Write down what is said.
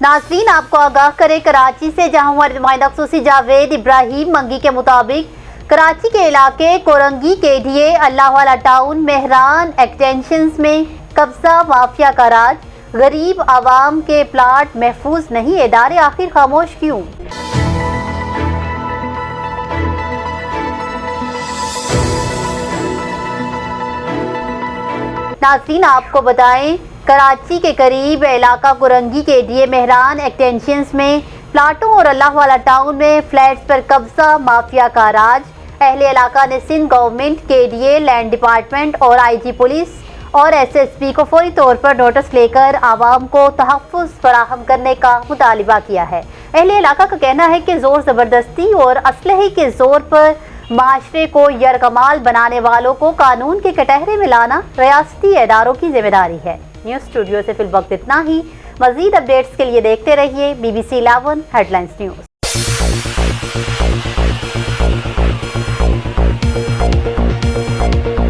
ناظرین آپ کو آگاہ کریں کراچی سے، جہاں ہمارے نمائندہ خصوصی جاوید ابراہیم منگی کے مطابق کراچی کے علاقے کورنگی کے ڈیے اللہ والا ٹاؤن مہران ایکسٹینشنز میں قبضہ مافیا کا راج، غریب عوام کے پلاٹ محفوظ نہیں، ادارے آخر خاموش کیوں؟ ناظرین آپ کو بتائیں کراچی کے قریب علاقہ کورنگی کے ڈیے مہران ایکسٹینشنز میں پلاٹوں اور اللہ والا ٹاؤن میں فلیٹس پر قبضہ مافیا کا راج۔ اہل علاقہ نے سندھ گورنمنٹ کے ڈیے لینڈ ڈپارٹمنٹ اور آئی جی پولیس اور ایس ایس پی کو فوری طور پر نوٹس لے کر عوام کو تحفظ فراہم کرنے کا مطالبہ کیا ہے۔ اہل علاقہ کا کہنا ہے کہ زور زبردستی اور اسلحے کے زور پر معاشرے کو یرغمال بنانے والوں کو قانون کے کٹہرے میں لانا ریاستی اداروں کی ذمہ داری ہے۔ نیوز اسٹوڈیو سے فی الوقت اتنا ہی۔ مزید اپڈیٹس کے لیے دیکھتے رہیے BBC 11 ہیڈ لائنز نیوز۔